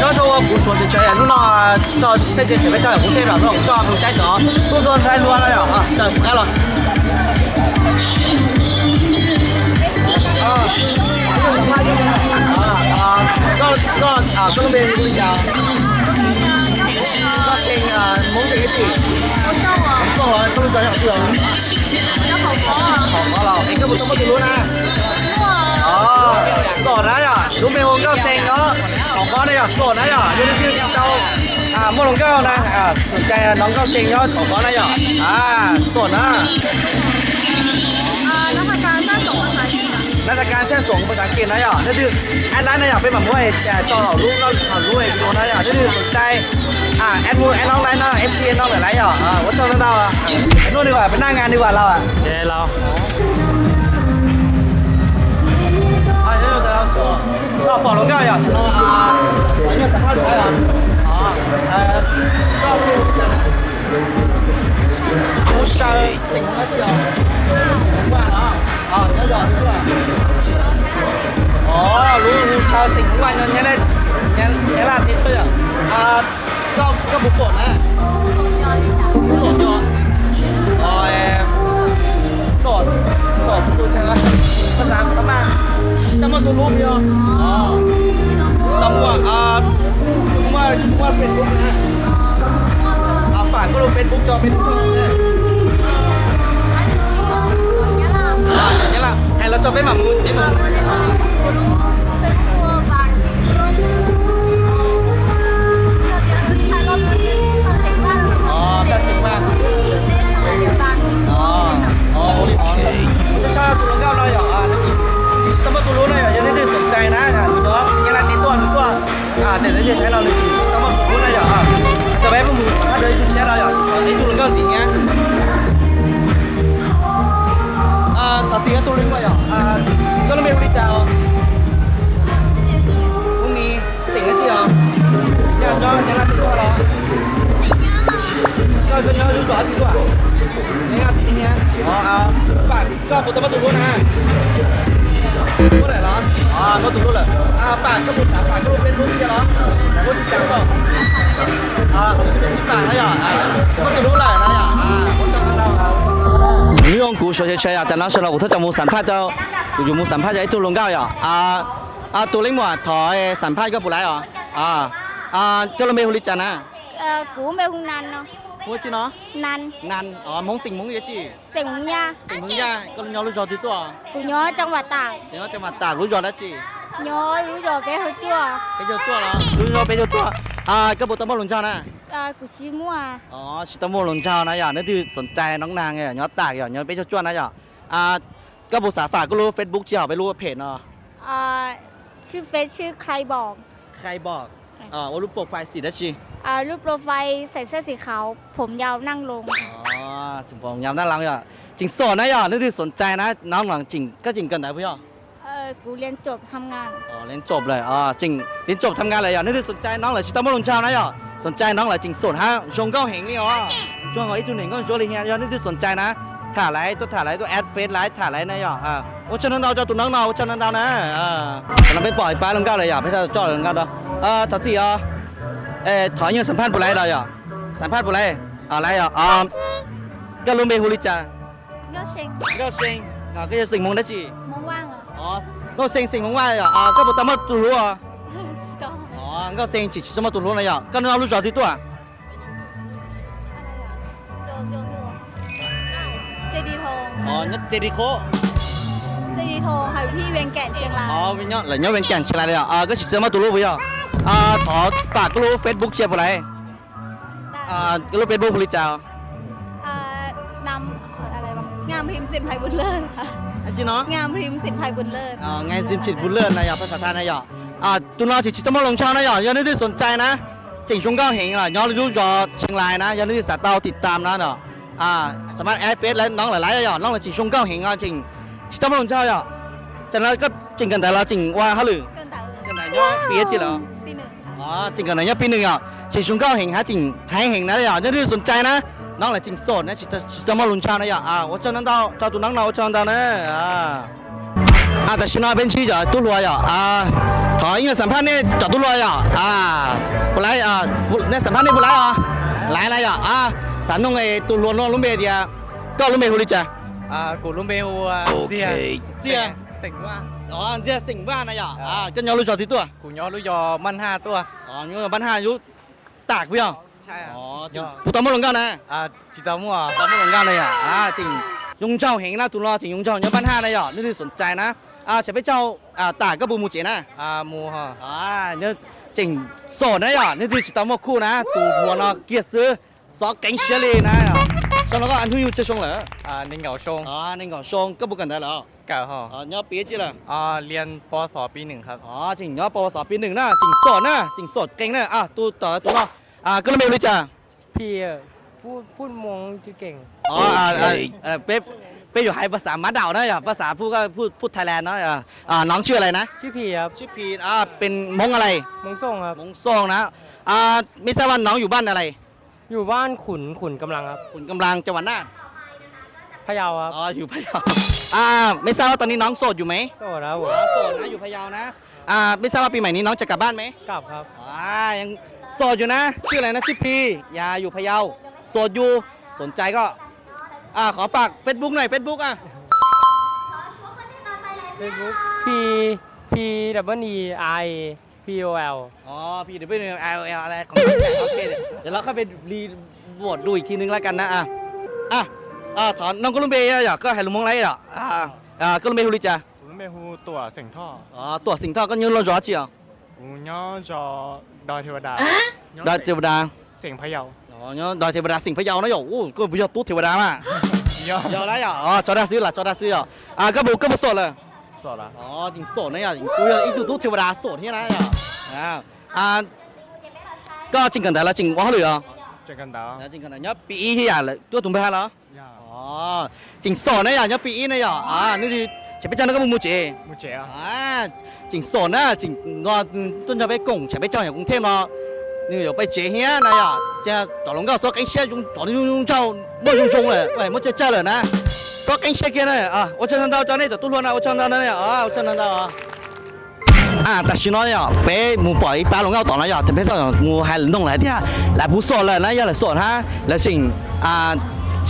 要是我不说是这样，路那照这些前面照不对了，那我照不下走，不说太乱了呀啊，这来了。ก็เป็นกุยาวก็เป็น蒙这个字，送了，都是这样子啊。好了，你根本都不รู้นะอ๋อสอนนะอย่ารู้ไหมว่าก็เซ็งเนาะของก้อนนะอย่าสอนนะอย่าเดี๋ยวที่เรามั่วลงเก้านะสนใจน้องก็เซ็งเนาะของก้อนนะอย่าสอนนะราชการเส้นสงภาษาอังกฤษนะอย่านั่นคือแอดไลน์นะอย่าเป็นแบบว่าจอรูปเรารูปไอ้วิดีโอนะอย่านั่นคือสนใจแอดมูแอดน้องไลน์นะFCN น้องหลายๆอย่าว่าเจ้าเรานู่นดีกว่าเป็นหน้างานดีกว่าเราเจ๊เราก็ปอลงก็อย่าเนี่ยสัมภาษณ์อะไรก็ผู้ชายสิ่งที่เราว่าเนาะเดี๋ยวๆด้วยรู้ชาวสิ่งของวันนี้เนี่ยล่าทิพย์เลยก็บุกโกะนะโสดยอโสดดูจังเลยภาษาพม่าจำมาตัวรูปเดียวจำว่าเป็นรูปนะฝากก็รู้เป็นบุ๊กจอเป็นช่องเนี่ยนี่ล่ะให้เราจะไปหมั่นมุ้งที่มัน下行吗？จะชอบตัวเก้าเราอย่านั่นคือต้องมาตัวรู้เราอย่าได้สนใจนะดูเนาะยังไงติดตัวหรือตัวแต่เราจะใช้เราเลยจริงต้องมารู้เราอย่าแต่แบบมึงถ้าเดินใช้เราอย่าไอ้ตัวเก้าสิงเงี้ยตัดสินตัวเรื่องว่าอย่าก็เราไม่รู้ดีจ้าพรุ่งนี้สิงก็เชียวยังไงติดตัวเราก็จะรู้ตัวดีกว่านี่ครับทีนี้ฝากก็ผมจะมาตัวรู้นะรู้ไหนเหรอมาตัวรู้เลยฝากก็ผมฝากก็รู้เป็นรู้ที่เหรอรู้ที่จังก็ผมจะเป็นที่ฝากนะอย่ามาตัวรู้เลยนะอย่าผมจะเรา你用古说些呀，但那时候我他就冇สัมภาษณ์到，我就冇สัมภาษณ์在ตัวลงก้าวอย่าตัวเล็กหมดถอยสัมภาษณ์ก็บุไรอ๋อก็เราไม่รู้จักนะกูไม่รู้นันเนาะพูดสิเนาะนันมงสิงมงยี่จีสิงมงยาก็ย้อนรู้จอที่ตัวกูย้อนจังหวัดตากจังหวัดตากรู้จอแล้วจีย้อนรู้จอไปเขาจั่วไปเจอตัวเหรอรู้จอไปเจอตัวก็บุตรตะมหลงเจ้านะกูชี้มั่วชิตะมหลงเจ้านะอย่านั่นคือสนใจน้องนางไงย้อนตากอย่าย้อนไปเจอตัวนะอย่าก็บุษาฝากก็รู้เฟซบุ๊กเจ้าไปรู้เพจเนาะชื่อเฟซชื่อใครบอกว่ารูปโปรไฟล์สีดัชชีรูปโปรไฟล์ใส่เสื้อสีขาวผมยาวนั่งลงสมผมยาวนั่งลงอย่าจริงสอนนะอย่านั่นคือสนใจนะน้องหลังจริงก็จริงกันไหนพี่ย่อกูเรียนจบทำงานเรียนจบเลยจริงเรียนจบทำงานเลยอย่านั่นคือสนใจน้องเลยชิตามลงเช้านะอย่าสนใจน้องเลยจริงสดฮะชงก็เห็นนี่ช่วงไอ้ตัวหนึ่งก็ช่วยเลยเฮียอย่านั่นคือสนใจนะถ่ายไลน์ตัวแอดเฟซไลน์ถ่ายไลน์นะอย่าโอ้เจ้าน้องดาวเจ้าตัวน้องเราเจ้าน้องดาวนะเราไปปล่อยปลาลงก้าวเลยอย่าให้เราจ่อลงก้าวด้วยทัศน์ถอยยังสัมภาษณ์บุไรเราอย่าสัมภาษณ์บุไรอะไรก็รู้เมฮูลิจ่าก็เซ็งก็จะสิ่งมงได้จีมงว่างก็เซ็งมงว่างอย่าก็บอกตามมาตัวรู้ก็เซ็งจีจะมาตัวรู้นะอย่าก็เรารู้จักที่ตัวเจดีโทนักเจดีโคค่ะพี่เวียงแก่นเชียงรายวิญญาณหลังเวียงแก่นเชียงรายเลยก็จะมาตัวรู้ไปอ่ะถอฝากก็รู้เฟซบุ๊กเชียร์อะไรก็รู้เฟซบุ๊กคุริจ้านำอะไรบ้างงามพิมพ์สินไพบุญเลิศค่ะจริงเนาะงามพิมพ์สินไพบุญเลิศงานสินบุญเลิศนะอย่าภาษาไทยนะอย่าตัวเราจิตจะมาลงเช้านะอย่าอย่านึกสนใจนะจิงชงก้าวเห็นอ่ะย้อนรู้จอเชียงรายนะอย่านึกสายตาติดตามนะเนาะสามารถแอดเฟซแล้วน้องหลายๆอย่าน้องหลายจิงชงก้าวเห็นจริงจิตจะมาลงเช้าอย่าจากนั้นก็จริงกันแต่เราจริงว่าฮะหรือกันไหนย่อปีจีเหรอปีหนึ่งจริงกันไหนย่อปีหนึ่งอ่ะจิงชงก้าวเห็นฮะจริงให้เห็นนะอย่านึกสนใจนะน้องหลายจริงโสดนะจิตจะมาลงเช้านะอย่าว่าเจ้านั้นดาวเจ้าตัวน้องเราเจ้านั้นดาวนะแต่ชิโน่เป็นชื่อจะตุลัวอย่าถอยยังสัมภาษณ์เนี่ยจะตุลัวอย่า不来啊，不那审判你不来啊？来了呀啊！山东的都乱乱拢咩的，ก็拢咩狐狸จ้ะ กูลุงเบฮูเสีย เสีย เสิงว่า อ๋อเสียสิงบ้านนะ呀ก็ยอรู้จอที่ตัว กูย้อลุยอมัน5 ตัว อ๋อยอบ้าน5อยู่ตากพี่อ่ะ ใช่ อ๋อผู้ตอมลงกันนะ จิตามัว ตอมลงกันเลยอ่ะจริงยงเจ้าเห็นนะตุลอจริงยงเจ้าเนี่ยบ้าน5นะ呀นี่คือสนใจนะจะไปเจ้าตากก็บูมูเจนะ มูฮะ เนี่ยจริงโสดนะ呀นี่คือจิตามคู่นะตูหัวเนาะเกียรซื้อซอกแกงเชลีนะจนแล้วก็อันที่อยู่จะชงเหรอ หนึ่งเหงาชง นี่ก่อนชงก็บุกันได้แล้ว เก่าฮะ เนี่ยปีจีละ เรียนปศปี1ครับ จริงเนี่ยปวสปี1นะจริงโสดนะจริงโสดเก่งนะตูต่อตัวเนาะก็เลยไม่รู้จัก พี่พูดมงจะเก่ง เป๊ะอยู่ไฮภาษามาดาวนะอย่าภาษาพูดก็พูดไทยแลนด์นะน้องชื่ออะไรนะ ชื่อพี่ครับ ชื่อพีเป็นมงอะไร มงส่งครับ มงซองนะไม่ทราบว่าน้องอยู่บ้านอะไร อยู่บ้านขุนกำลังครับ ขุนกำลังจังหวัดน่าน พะเยาครับ อยู่พะเยาไม่ทราบว่าตอนนี้น้องโสดอยู่ไหม โสดครับผม โสดนะอยู่พะเยานะไม่ทราบว่าปีใหม่นี้น้องจะกลับบ้านไหม กลับครับ ยังโสดอยู่นะชื่ออะไรนะชื่อพีอยู่พะเยาโสดอยู่สนใจก็ขอฝาก Facebook หน่อย Facebook Facebook P W E I P O L พี่เดี๋ยวไปดู LL อะไรของโอเคเดี๋ยวเราเข้าไปรีโหวตดูอีกทีนึงแล้วกันนะถอนน้องกุลุมเบย์อยากก็ให้ลุงมองไรกุลุมเบย์ฮูลิจ้า กูลุงเบฮูตัวเสียงท่อ ตัวสิงท่อก็ยืนรอจอจีกูย่อจอดอยเทวดา ดอยเทวดา เสียงพะเยา nhớ đòi thì bà đã sinh phải giàu nó rồi, có bây giờ tốt thì bà đã mà, ย่อ giàu đấy à, cho đã xíu à, cái bộ sổ là, สอดละ chính sổ này à, bây giờ ít tốt thì bà đã sổ thế này à, có chính cần đấy là chính quá lười à, เจอกันดาว chính cần đấy nhớ bị ý thì à, tôi tụi bay là, ย่า chính sổ này à, nhớ bị ý này à, nên thì chỉ biết cho nó có một mùi chế, มูเจ๋อ chính sổ này, chính ngon, tôi cho bé cùng, chỉ biết cho nhà cũng thêm mà. nhưng mà bây chế hé này à, cha tỏ lông cao số cánh xe chúng tỏ dùng trâu mua dùng dùng này, vậy muốn chơi chơi rồi nè, số cánh xe kia này tôi chân đau cho này tôi luôn tôi chân đau này tôi chân đau ta xin nói à, bé muốn bỏ ba lông cao tỏ này à, thì bé tỏ mua hai lần đồng lại thì là bù sổ lại giờ là sổ ha, là chỉnh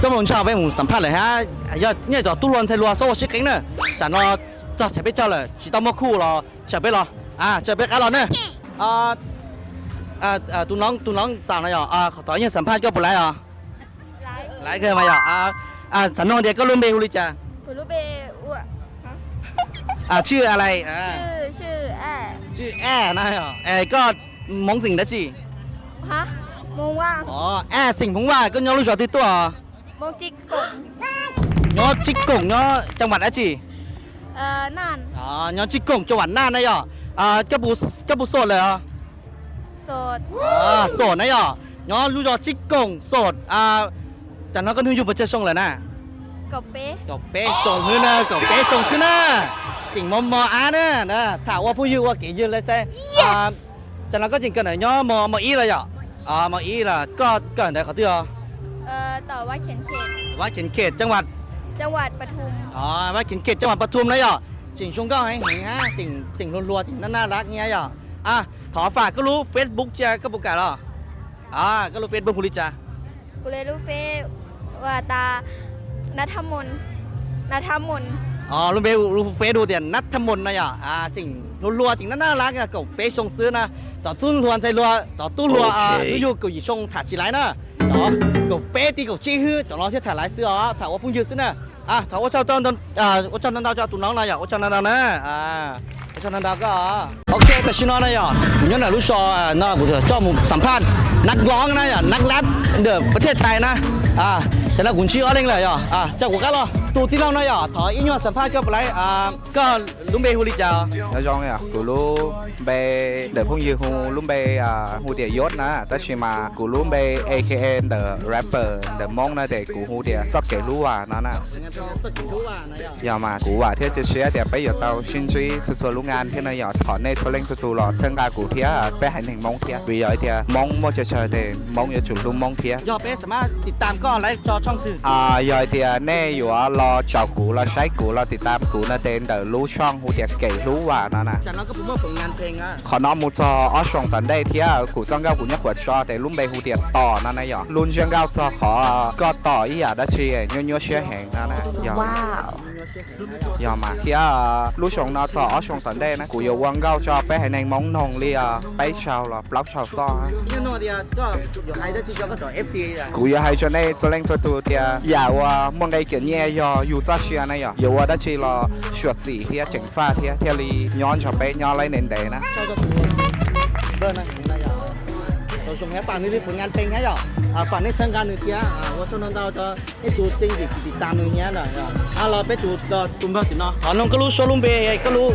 tôi muốn cho bé muốn sản phẩm lại ha, giờ như tỏ tôi luôn sẽ luôn số chiếc cánh này, chả nó cho sẽ biết chơi rồi, chỉ tao mua khu rồi, chả biết rồi, chả biết cái rồi nè, tụiน้องสั่งอะไรต่อยังสัมภาษณ์ก็ปลายหลายเคยมาสันนองเด็กก็รุ่นเบลลิจ้า คุณรู้เบอ้ว ชื่ออะไรชื่อชื่อนะก็มงสิงได้จี ฮะมงว่าง สิงผมว่าก็ย้อนรู้จักที่ตัว มงจิกกง ย้อนจิกกงย้อนจังหวัดได้จี นั่น ย้อนจิกกงจังหวัดน่านนะก็บุโสดเลยโสด โสดนะย้อนรู้จักจิกกงโสดจากนั้นก็นึกอยู่ประเทศชงเลยนะ กับเป๊ะ ก็เป๊ะส่งฮื้อนะก็เป๊ะส่งซื้อนะจริงมอนะถ้าว่าผู้ยืว่าเกี่ยืนเลยใช่จากนั้นก็จริงกันไหนย้อมออีเลยมออีล่ะก็เกิดไหนเขาที่ต่อว่าเขียนเขต ว่าเขียนเขตจังหวัด ปทุม ว่าเขียนเขตจังหวัดปทุมเลยจริงช่วงก็ให้เห็นฮะจริงรัวๆจริงน่ารักเงี้ยถอฝากก็รู้ Facebook จ้าก็ประกาศก็รู้ Facebook คุณลิจ้า กูเลยรู้เฟว่าตานัทมนรู้เฟซดูเดี๋ยวนัทมนต์นะจริงรัวๆจริงน่ารักก็เป๊ะชงซื้อนะต่อตุ้นรัวใส่รัวต่อตุ้นรัวอยู่ก็อยู่ชงถัด起来呢ก็เป๊ะตีก็จี้ฮื้อต่อเราเสียถ่ายหลายซื้อถ้าว่าพุ่งยืดซื้อนะถ้าว่าเจ้าต้นว่าเจ้านันดาวเจ้าตุ้น้องนะว่าเจ้านันดาวนะว่าเจ้านันดาวก็โอเคแต่ชิโน่นะผมยังน่ารู้ชอน่ากูจะเจ้ามุสัมภาษณ์นักร้องนะนักแรปเดี๋ยวประเทศไทยนะจะนักหุ่นชี้อะไรเลยเจ้ากูก็รอตัวที่เรานะถออินยอสัมภาษณ์ก็ไปก็ลุงเบฮูลิจ้า nói chung là cụ lú bê để phong dư hu lú bê hu địa yốt na tất nhiên mà cụ lú bê AKA the rapper the mong na để cụ hu địa sắp kể lú à nó na giờ mà cụ à thế chơi xe để bây giờ tao xin truy sự số lú ngàn thế này giờ thọ này số lên sự tù lọ thân ca cụ thế bé hành hình mong thế vì vậy thì mong mua chơi để mong giờ chủ lú mong thế ยอดเป๊ะสามารถติดตามก็ไลฟ์จอช่องคือgiờ thì nèอยู่รอ lo chào cụ lo sấy cụ lo thì tam cụ nó tên đời lú xong hú tiệt kể lú và nó nè จากนั้นก็ผมว่าผลงานเพลงอ่ะ ขอน้องมูจออชงสันได้เที่ยกูจ้องเก้ากูเนี่ยขวดจอแต่ลุ่มใบหูเดียต่อนั่นนะหยอลุ่นเชียงเก้าจอขอก็ต่ออีหยาได้เชียยัวเชียแหงนั่นนะหยอ ว้าว หยอมาเที่ยลู่ชงนอจออชงสันได้นะกูอยู่วังเก้าจอไปให้ในมองนงเลียไปชาวหรอปลั๊กชาวซ้อ 因为诺的ก็อยู่ไทยได้ชื่อก็ต่อ FC อ่ะ กูอยากให้จนในจะเล่นตัวตัวเดียอย่าว่ามึงได้เกี่ยเนี่ยยออยู่จ้าเชียนะหยออย่าว่าได้ชีรอชวดสีเที่ยเจ๋งฟ้าเที่ยเที่ยลีย้อนชอบไปย้อนไรเน้นเดนะ ชอบก็เบอร์นะได้หรอเราส่งให้ฝั่งนี้ผลงานเพลงให้หรอฝั่งนี้สังกัดหนึ่งเที่ยว่าช่วงนั้นเราจะให้ดูจริงติดตามหนึ่งเนี้ยหน่อยเราไปดูก็ตุ้มเบอร์สิเนาะน้องก็รู้โซลุมเบย์ก็รู้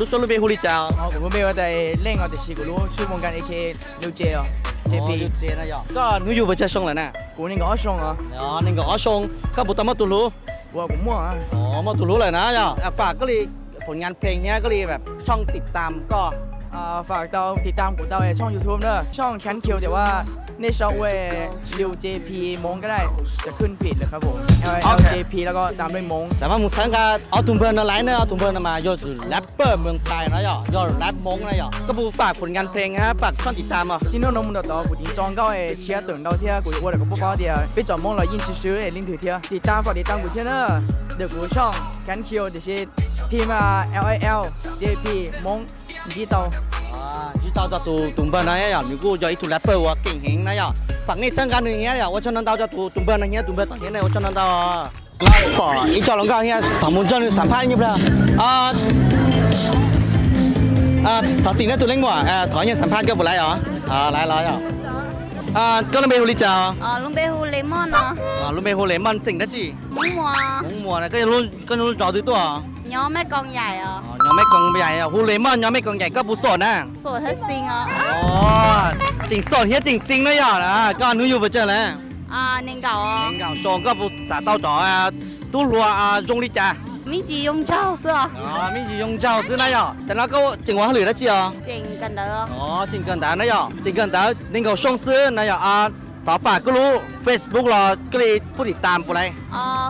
โซลุมเบย์ฮูลิจ้า 哦，古鲁贝我在另外的是古鲁出门干 AK 6J哦，JP เจนะหรอก็หนูอยู่ประเทศชงเลยนะ 古那个二兄啊， อ๋อนี่ก็อ๋อชงก็บุตรมาตุลู 我古么啊， อ๋อมาตุลูเลยนะหรอฝากก็เลยผลงานเพลงเนี้ยก็เลยแบบช่องติดตามก็ ฝาก到ติดตาม古道嘅ช่อง YouTube เนอะช่อง Can Q แต่ว่าในช่องเว่6JP มงก็ได้จะขึ้นผิดเลยครับผม LJP แล้วก็ตามด้วยมง แต่ว่ามึงสังกัดเอาตุ้มเบอร์นั่นไรเนี่ยเอาตุ้มเบอร์นั่นมาโยนแรปเปอร์เมืองไทยนะหรอยอดแรปมงนะหรอก็บูฝากผลงานเพลงฮะฝากช่องติดตามอ่ะ 今天我們就到古田莊高嘅車等到聽古我哋個播報啲啊，俾咗網來印支持嘅領條聽，啲單發啲單古天啦，啲古ช่อง Can Q 啲些 P 嘛 LALJP มง唔知道。 知道咗ตุ้มเบอร์นั่นหรอ如果有一組 rapper ว่าเก่งเฮงนะหรอฝากในสังกัดหนึ่งเนี้ยหรอว่าช่วงนั้นเราจะตุ้มเบอร์นั่นเนี้ยตุ้มเบอร์ต่อเนี้ยว่าช่วงนั้นเราก็อีจอลงก็เนี้ยสามมุนจอนี่สัมภาษณ์นี่เปล่าถอดสิ่งนั้นตัวเล็กหมดถอดยังสัมภาษณ์ก็บุไรเหรอไรเหรอก็ลุงเบฮูลิจ้า ลุงเบฮูเลมอนเนาะ ลุงเบฮูเลมันสิ่งได้จี มุ้งมัว มงมัวนะก็รู้จอตัวตัว ย้อแม่กองใหญ่อ่ะ ยังไม่กองใหญ่ฮูเลมอนยังไม่กองใหญ่ก็บุษนนะ สวยทั้งซิงอ่ะ อ๋อจริงสดเฮียจริงซิงนะหรอนะก็หนูอยู่ประเจอแล้ว เน่งเก่าอ่ะ เก่าโซก็บุษาเต้าจ่อตู้รัวจงลิจ้า มีจียงเจ้า是吧 ไม่จียงเจ้าซื้อนะหรอแต่แล้วก็จริงว่าเหลือได้จีอ๋อ เจ๋งกันเด้อ อ๋อจริงกันแต่นะหรอจริงกันแต่นี่ก็ส่งซื้อนะหรอต่อฝากก็รู้ Facebook รอก็เลยผู้ติดตามอะไร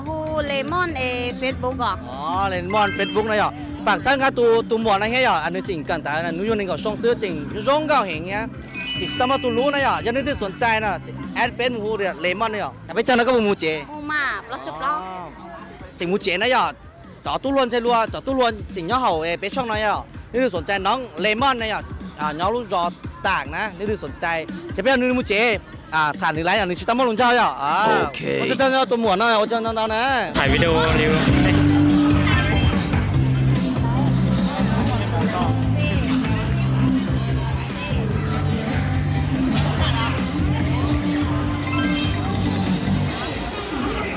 ฮูเลมอนเฟซบุ๊กอ่ะ อ๋อเลนมอน Facebook นะหรอฝากสังกัดตัวหมวดนะเฮียหรออันนี้จริงกันแต่หนูอยู่นี่ก็ส่งซื้อจริงร้องก็เห็นเงี้ยติดตามตัวรู้นะหรอยังนึกที่สนใจนะแอดเฟซมูเดียเลมอนนะหรอแต่ไปเจอแล้วก็มูเจ มูมาปลาจุบล้อ จริงมูเจนะหรอต่อตู้ล้วนใช่รัวต่อตู้ล้วนจริงย่อเห่าไปช่องนะหรอนี่คือสนใจน้องเลมอนนะหรอย่อรู้รอต่างนะนี่คือสนใจใช่ไหมนึกมูเจฐานหรือไรนึกชิตามลุงเจ้าหรอโอเค我就真要ตัวหมวดนะ我真当呢 ถ่ายวิดีโอรีวิว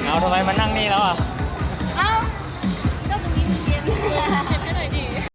เอาทำไมมานั่งนี่แล้วอ่ะ